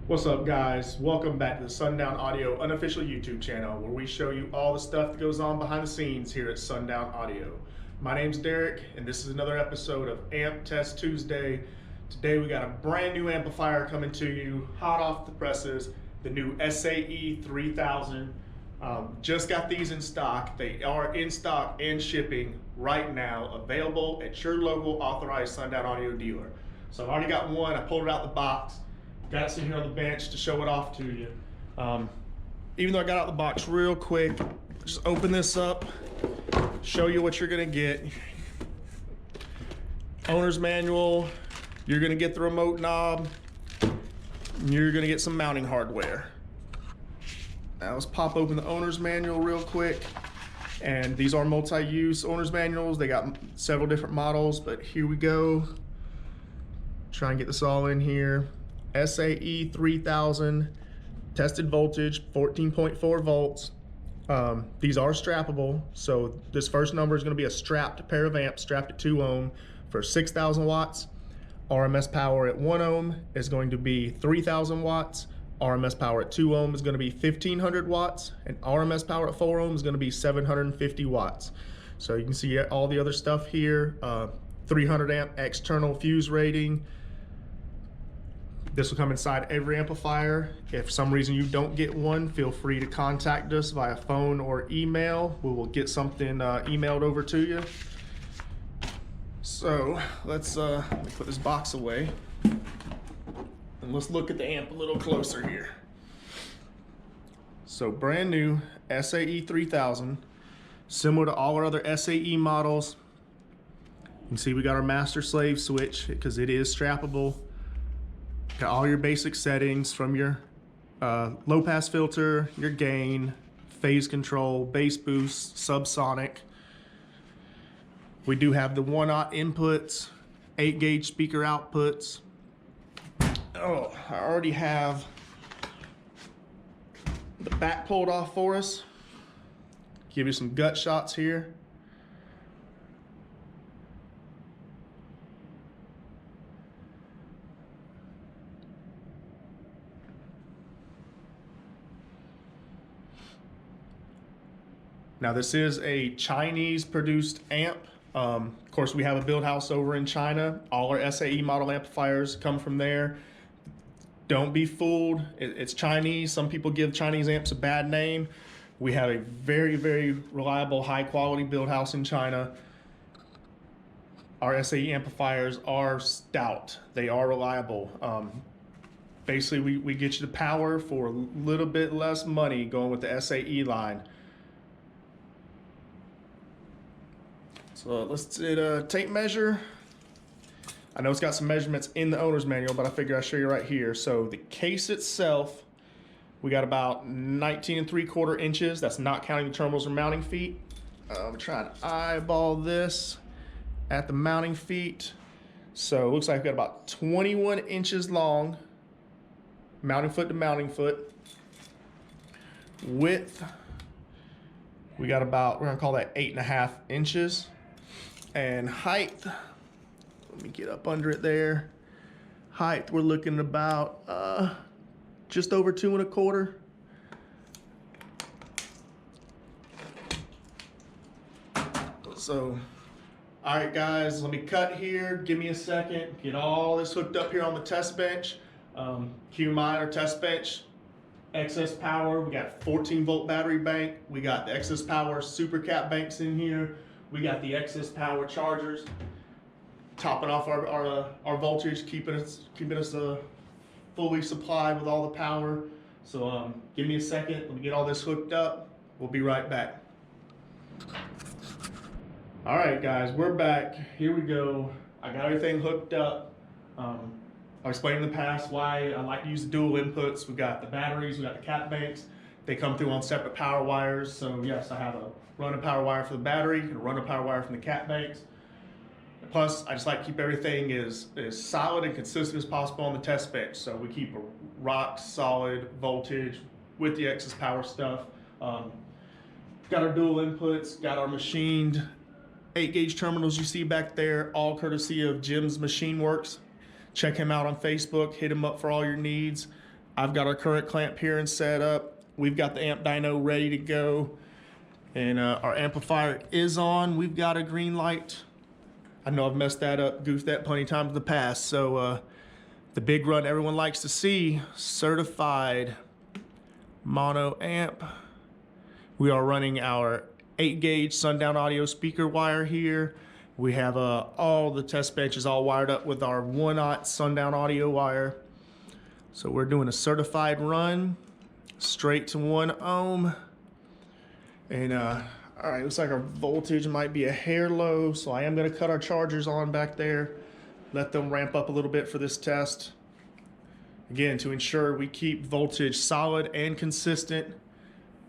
What's up, guys? Welcome back to the Sundown Audio unofficial YouTube channel, where we show you all the stuff that goes on behind the scenes here at Sundown Audio. My name's Derek, and this is another episode of Amp Test Tuesday. Today we got a brand new amplifier coming to you, hot off the presses, the new SAE-3000. Just got these in stock. They are in stock and shipping right now, available at your local authorized Sundown Audio dealer. So I've already got one. I pulled it out the box. Got it sitting here on the bench to show it off to you. Even though I got out the box real quick, just open this up, show you what you're gonna get. Owner's manual, you're gonna get the remote knob, and you're gonna get some mounting hardware. Now let's pop open the owner's manual real quick. And these are multi-use owner's manuals. They got several different models, but here we go. Try and get this all in here. SAE-3000, tested voltage, 14.4 volts. These are strappable, so this first number is going to be a strapped pair of amps, strapped at 2 ohm for 6,000 watts. RMS power at 1 ohm is going to be 3,000 watts. RMS power at 2 ohm is going to be 1,500 watts, and RMS power at 4 ohm is going to be 750 watts. So you can see all the other stuff here. 300 amp external fuse rating. This will come inside every amplifier. If for some reason you don't get one, feel free to contact us via phone or email. We will get something emailed over to you. So let me put this box away and let's look at the amp a little closer here. So brand new SAE-3000, similar to all our other SAE models. You can see we got our master slave switch because it is strappable. Got all your basic settings from your low pass filter, your gain, phase control, bass boost, subsonic. We do have the 1-aught inputs, 8-gauge speaker outputs. Oh, I already have the back pulled off for us. Give you some gut shots here. Now this is a Chinese produced amp. Of course, we have a build house over in China. All our SAE model amplifiers come from there. Don't be fooled, it's Chinese. Some people give Chinese amps a bad name. We have a very, very reliable, high quality build house in China. Our SAE amplifiers are stout. They are reliable. Basically, we get you the power for a little bit less money going with the SAE line. So let's do a tape measure. I know it's got some measurements in the owner's manual, but I figured I'd show you right here. So the case itself, we got about 19 3/4 inches. That's not counting the terminals or mounting feet. I'm trying to eyeball this at the mounting feet. So it looks like we've got about 21 inches long, mounting foot to mounting foot. Width, we got about, we're gonna call that 8.5 inches. And height, let me get up under it there. Height, we're looking at about just over 2 1/4. So, all right guys, let me cut here. Give me a second, get all this hooked up here on the test bench. Keep in mind our test bench, excess power. We got 14 volt battery bank. We got the excess power super cap banks in here. We got the excess power chargers, topping off our voltage, keeping us fully supplied with all the power. So give me a second. Let me get all this hooked up. We'll be right back. All right, guys, we're back. Here we go. I got everything hooked up. I've explained in the past why I like to use the dual inputs. We got the batteries, we got the cap banks. They come through on separate power wires. So yes, I have a running power wire for the battery and a running power wire from the cap banks. Plus, I just like to keep everything as solid and consistent as possible on the test bench. So we keep a rock solid voltage with the excess power stuff. Got our dual inputs, got our machined 8-gauge terminals you see back there, all courtesy of Jim's Machine Works. Check him out on Facebook, hit him up for all your needs. I've got our current clamp here and set up. We've got the amp dyno ready to go. And our amplifier is on. We've got a green light. I know I've messed that up, goofed that plenty of times in the past. So the big run everyone likes to see, certified mono amp. We are running our 8-gauge Sundown Audio speaker wire here. We have all the test benches all wired up with our 1/0 Sundown Audio wire. So we're doing a certified run, straight to 1 ohm. And all right, looks like our voltage might be a hair low, so I am gonna cut our chargers on back there, let them ramp up a little bit for this test. Again, to ensure we keep voltage solid and consistent.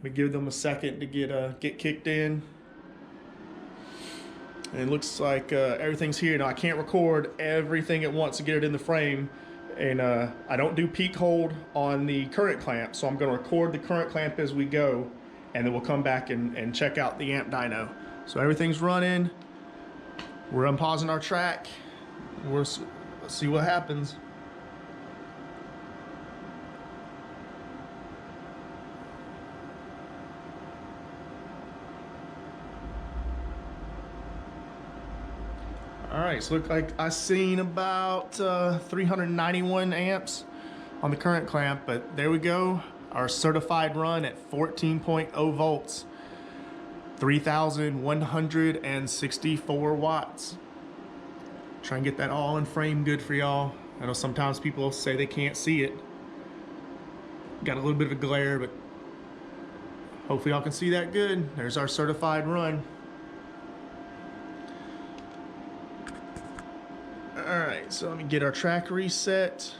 We give them a second to get kicked in. And it looks like everything's here. Now I can't record everything at once to get it in the frame. And I don't do peak hold on the current clamp, so I'm gonna record the current clamp as we go, and then we'll come back and check out the amp dyno. So everything's running. We're unpausing our track. Let's see what happens. All right, so look like I seen about 391 amps on the current clamp, but there we go. Our certified run at 14.0 volts, 3,164 watts. Try and get that all in frame good for y'all. I know sometimes people say they can't see it. Got a little bit of a glare, but hopefully y'all can see that good. There's our certified run. All right, so let me get our track reset.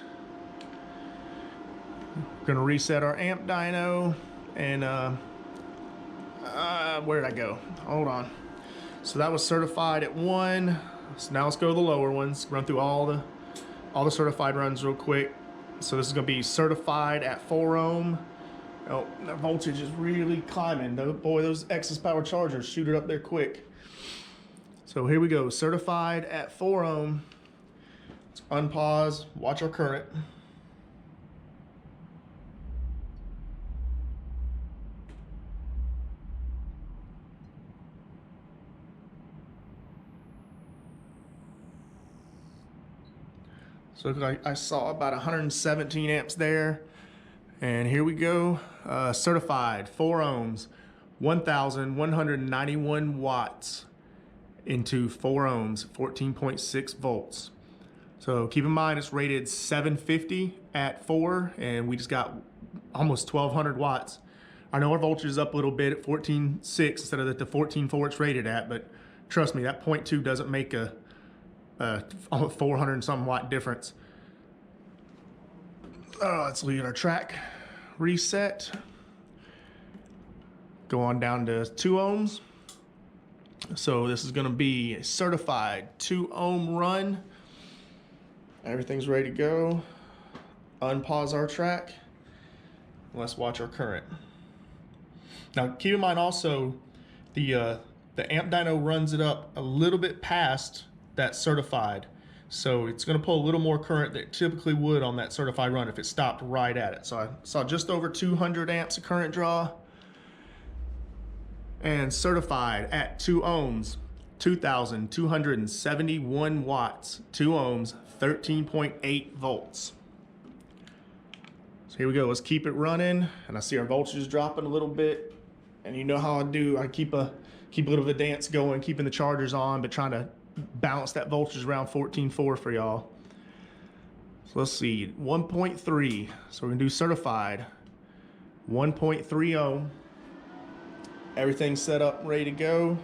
We're gonna reset our amp dyno, and where did I go? Hold on. So that was certified at 1. So now let's go to the lower ones. Run through all the certified runs real quick. So this is gonna be certified at 4 ohm. Oh, the voltage is really climbing. Boy, those excess power chargers shoot it up there quick. So here we go, certified at 4 ohm. Let's unpause, watch our current. So I saw about 117 amps there. And here we go, certified 4 ohms, 1,191 watts into 4 ohms, 14.6 volts. So keep in mind it's rated 750 at 4, and we just got almost 1,200 watts. I know our voltage is up a little bit at 14.6 instead of the 14.4 it's rated at, but trust me, that 0.2 doesn't make a 400 and some watt difference. Let's leave our track reset. Go on down to 2 ohms. So this is gonna be a certified 2 ohm run. Everything's ready to go. Unpause our track. Let's watch our current. Now keep in mind also, the amp dyno runs it up a little bit past that certified. So it's gonna pull a little more current than it typically would on that certified run if it stopped right at it. So I saw just over 200 amps of current draw. And certified at 2 ohms, 2,271 watts, 2 ohms, 13.8 volts. So here we go, let's keep it running. And I see our voltage is dropping a little bit. And you know how I do, I keep a little bit of dance going, keeping the chargers on, but trying to balance that voltage around 14.4 for y'all. So let's see, 1.3. So we're gonna do certified, 1.3 ohm. Everything's set up, ready to go.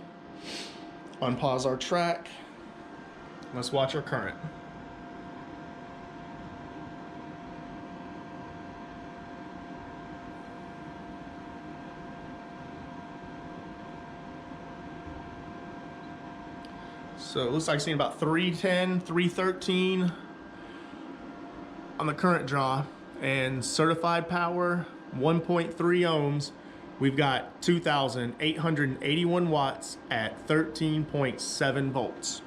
Unpause our track. Let's watch our current. So it looks like seeing about 310, 313 on the current draw, and certified power 1.3 ohms. We've got 2,881 watts at 13.7 volts.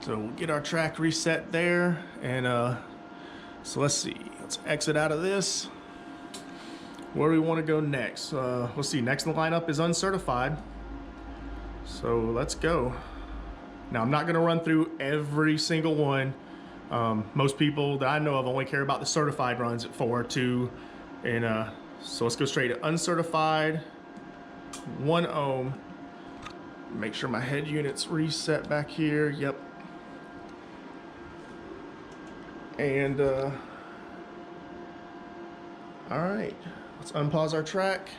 So we'll get our track reset there, and so let's see. Let's exit out of this. Where do we want to go next? Let's see. Next in the lineup is uncertified. So let's go. Now I'm not going to run through every single one. Most people that I know of only care about the certified runs at 4 or 2, and so let's go straight to uncertified, 1 ohm. Make sure my head unit's reset back here. Yep. And all right, let's unpause our track,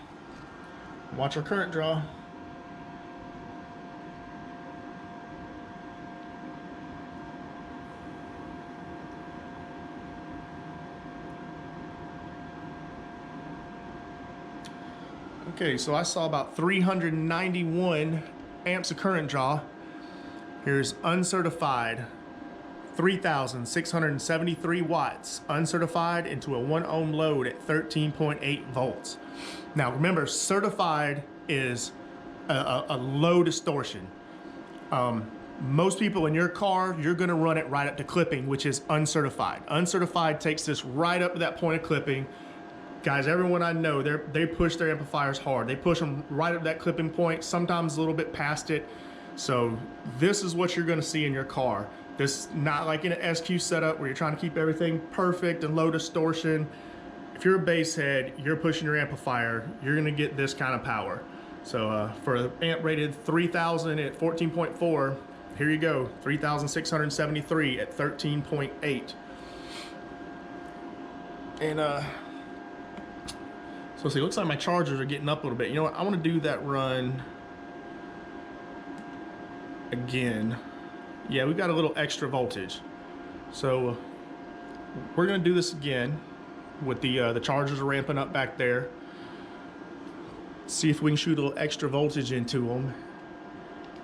watch our current draw. Okay, so I saw about 391 amps of current draw. Here's uncertified, 3,673 watts, uncertified into a 1 ohm load at 13.8 volts. Now remember, certified is a low distortion. Most people in your car, you're gonna run it right up to clipping, which is uncertified. Uncertified takes this right up to that point of clipping. Guys, everyone I know, they push their amplifiers hard. They push them right up to that clipping point, sometimes a little bit past it. So this is what you're gonna see in your car. This not like in an SQ setup where you're trying to keep everything perfect and low distortion. If you're a bass head, you're pushing your amplifier, you're gonna get this kind of power. So for an amp rated 3000 at 14.4, here you go, 3,673 at 13.8. And so see, it looks like my chargers are getting up a little bit. You know what, I wanna do that run again. Yeah, we've got a little extra voltage. So we're gonna do this again with the chargers are ramping up back there. See if we can shoot a little extra voltage into them.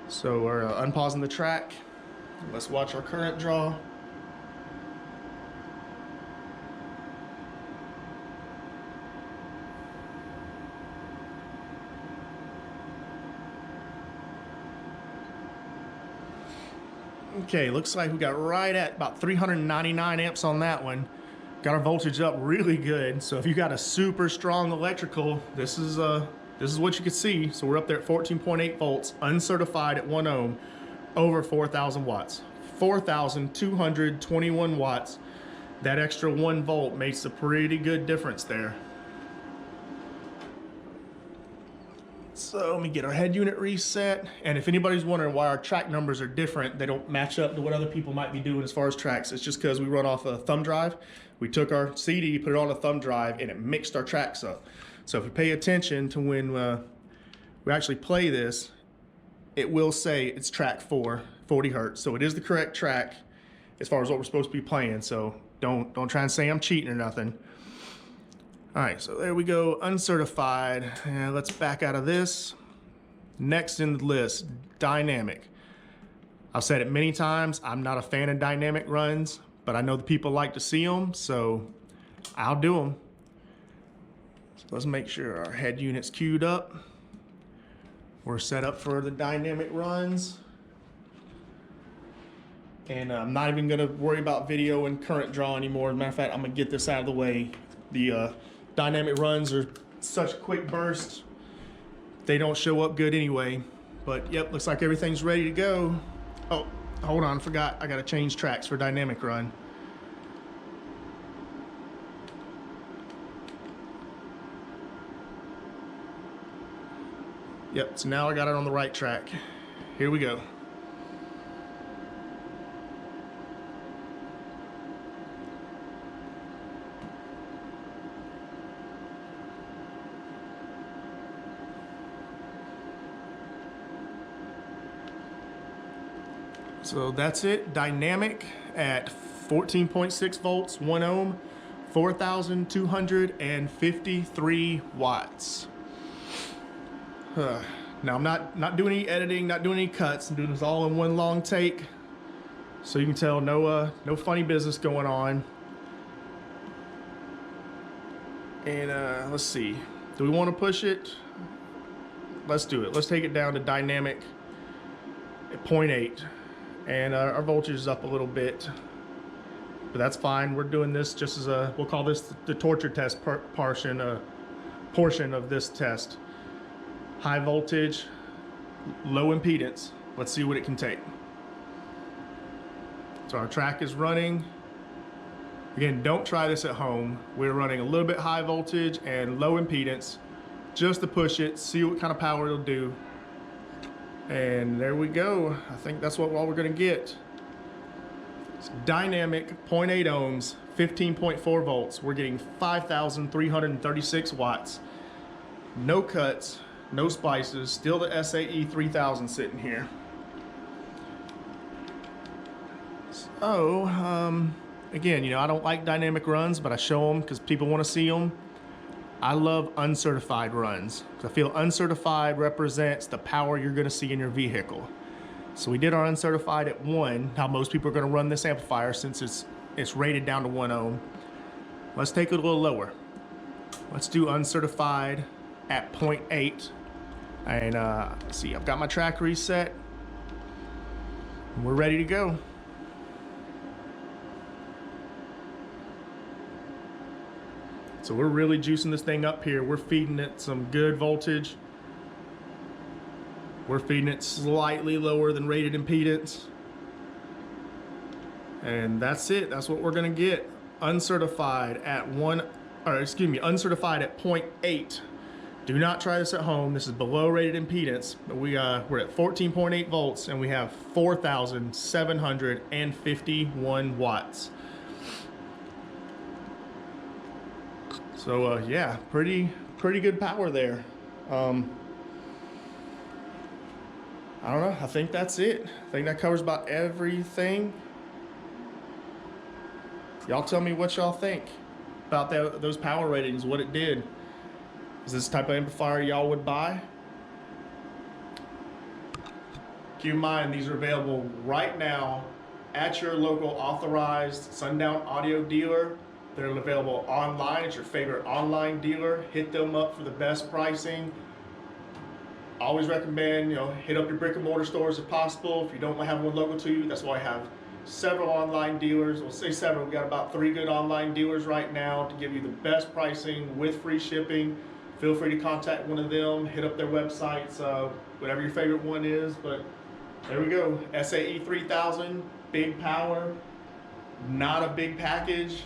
So we're unpausing the track. Let's watch our current draw. Okay, looks like we got right at about 399 amps on that one. Got our voltage up really good. So if you got a super strong electrical, this is what you can see. So we're up there at 14.8 volts, uncertified at 1 ohm, over 4,000 watts. 4,221 watts. That extra 1 volt makes a pretty good difference there. So let me get our head unit reset. And if anybody's wondering why our track numbers are different, they don't match up to what other people might be doing as far as tracks, it's just because we run off a thumb drive. We took our CD, put it on a thumb drive, and it mixed our tracks up. So if you pay attention to when we actually play this, it will say it's track 4, 40 hertz. So it is the correct track as far as what we're supposed to be playing. So don't try and say I'm cheating or nothing. All right, so there we go, uncertified. And let's back out of this. Next in the list, dynamic. I've said it many times, I'm not a fan of dynamic runs, but I know the people like to see them, so I'll do them. So let's make sure our head unit's queued up. We're set up for the dynamic runs. And I'm not even gonna worry about video and current draw anymore. As a matter of fact, I'm gonna get this out of the way. The dynamic runs are such quick bursts, they don't show up good anyway. But yep, looks like everything's ready to go. Oh, hold on, forgot, I gotta change tracks for dynamic run. Yep, so now I got it on the right track. Here we go. So that's it, dynamic at 14.6 volts, 1 ohm, 4,253 watts. Now I'm not doing any editing, not doing any cuts. I'm doing this all in one long take, so you can tell no funny business going on. And let's see, do we want to push it? Let's do it. Let's take it down to dynamic at 0.8. and our voltage is up a little bit, but that's fine. We're doing this just as a, we'll call this the torture test portion of this test. High voltage, low impedance. Let's see what it can take. So our track is running. Again, don't try this at home. We're running a little bit high voltage and low impedance just to push it, see what kind of power it'll do. And there we go. I think that's what all we're gonna get. It's dynamic 0.8 ohms, 15.4 volts. We're getting 5,336 watts. No cuts, no splices, still the SAE-3000 sitting here. So, again, you know, I don't like dynamic runs, but I show them because people want to see them. I love uncertified runs. I feel uncertified represents the power you're going to see in your vehicle. So we did our uncertified at 1, how most people are going to run this amplifier since it's rated down to 1 ohm. Let's take it a little lower. Let's do uncertified at 0.8. And see, I've got my track reset. And we're ready to go. So we're really juicing this thing up here. We're feeding it some good voltage. We're feeding it slightly lower than rated impedance. And that's it. That's what we're gonna get. Uncertified at uncertified at 0.8. Do not try this at home. This is below rated impedance. We're at 14.8 volts and we have 4,751 watts. So yeah, pretty good power there. I don't know, I think that's it. I think that covers about everything. Y'all tell me what y'all think about those power ratings, what it did. Is this the type of amplifier y'all would buy? Keep in mind, these are available right now at your local authorized Sundown Audio dealer. They're available online at your favorite online dealer. Hit them up for the best pricing. Always recommend, you know, hit up your brick and mortar stores if possible. If you don't have one local to you, that's why I have several online dealers. We'll say several. We've got about 3 good online dealers right now to give you the best pricing with free shipping. Feel free to contact one of them. Hit up their websites, whatever your favorite one is. But there we go. SAE-3000, big power, not a big package.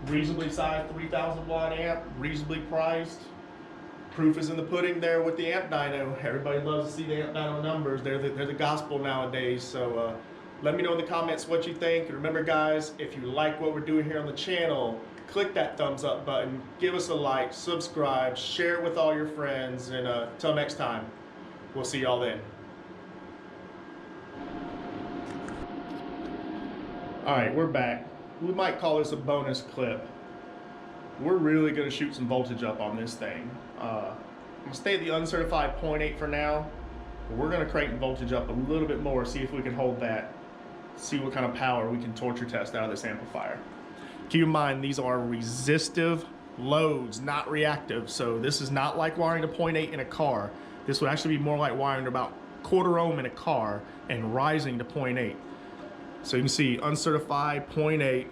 Reasonably sized 3,000 watt amp, reasonably priced. Proof is in the pudding there with the amp dyno. Everybody loves to see the amp dyno numbers. They're the gospel nowadays. So let me know in the comments what you think. And remember guys, if you like what we're doing here on the channel, click that thumbs up button, give us a like, subscribe, share it with all your friends, and until next time, we'll see y'all then. All right, we're back. We might call this a bonus clip. We're really gonna shoot some voltage up on this thing. I'm gonna stay at the uncertified 0.8 for now, but we're gonna crank voltage up a little bit more, see if we can hold that, see what kind of power we can torture test out of this amplifier. Keep in mind, these are resistive loads, not reactive. So this is not like wiring to 0.8 in a car. This would actually be more like wiring to about 1/4 ohm in a car and rising to 0.8. So you can see uncertified 0.8,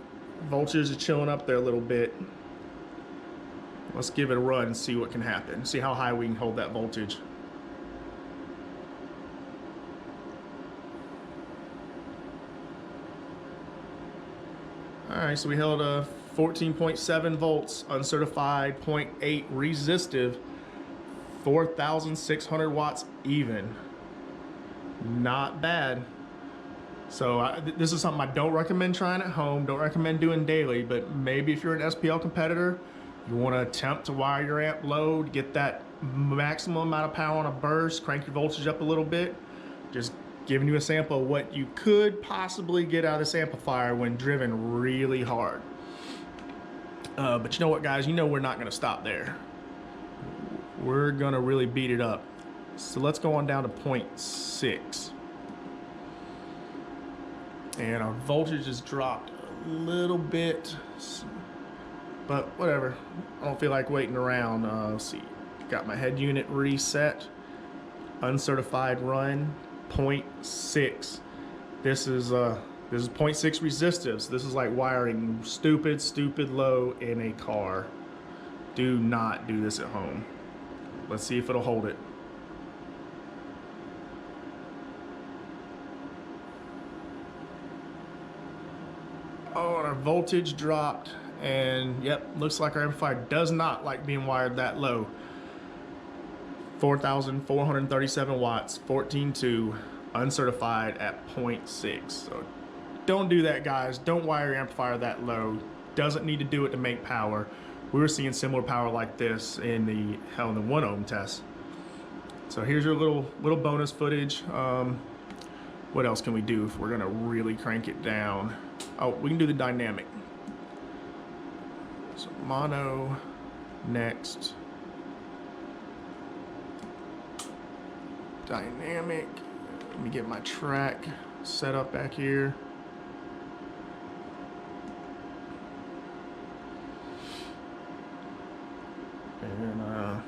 voltage is chilling up there a little bit. Let's give it a run and see what can happen. See how high we can hold that voltage. All right, so we held a 14.7 volts, uncertified, 0.8 resistive, 4,600 watts even. Not bad. So this is something I don't recommend trying at home, don't recommend doing daily, but maybe if you're an SPL competitor, you want to attempt to wire your amp low, get that maximum amount of power on a burst, crank your voltage up a little bit. Just giving you a sample of what you could possibly get out of this amplifier when driven really hard. But you know what guys, you know we're not going to stop there. We're going to really beat it up. So let's go on down to 0.6. And our voltage has dropped a little bit, but whatever. I don't feel like waiting around. Let's see, got my head unit reset, uncertified run, 0.6. This is 0.6 resistors. This is like wiring stupid low in a car. Do not do this at home. Let's see if it'll hold it. Oh, and our voltage dropped, and yep, looks like our amplifier does not like being wired that low. 4,437 watts, 14.2, uncertified at 0.6. So don't do that, guys. Don't wire your amplifier that low. Doesn't need to do it to make power. We were seeing similar power like this in the 1 ohm test. So here's your little bonus footage. What else can we do if we're gonna really crank it down? Oh, we can do the dynamic. So mono, next. Dynamic. Let me get my track set up back here. And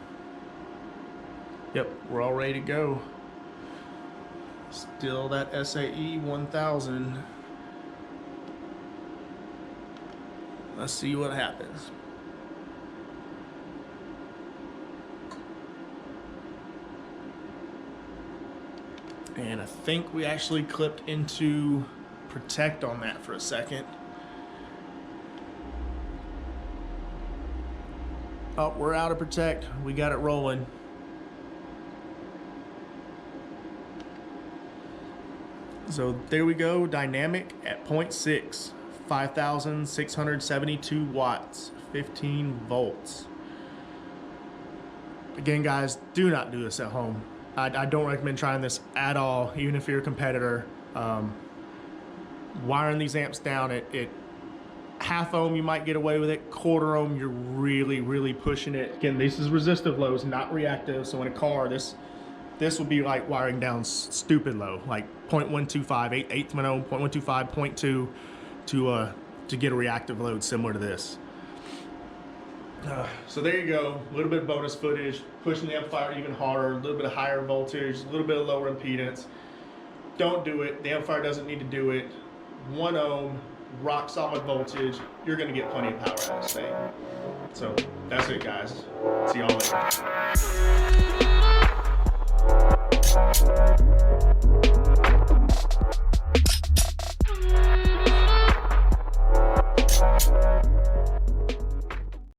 yep, we're all ready to go. Still that SAE-3000. Let's see what happens. And I think we actually clipped into protect on that for a second. Oh, we're out of protect. We got it rolling. So there we go, dynamic at 0.6, 5,672 watts, 15 volts. Again, guys, do not do this at home. I don't recommend trying this at all, even if you're a competitor. Wiring these amps down at half ohm, you might get away with it. Quarter ohm, you're really pushing it. Again, this is resistive lows, not reactive. So in a car, this would be like wiring down stupid low, like 0.125, eighth of an ohm, 0.125, 0.2 to get a reactive load similar to this. So there you go, a little bit of bonus footage, pushing the amplifier even harder, a little bit of higher voltage, a little bit of lower impedance. Don't do it, the amplifier doesn't need to do it. 1 ohm, rock solid voltage, you're gonna get plenty of power out of this thing. So that's it, guys. See y'all later.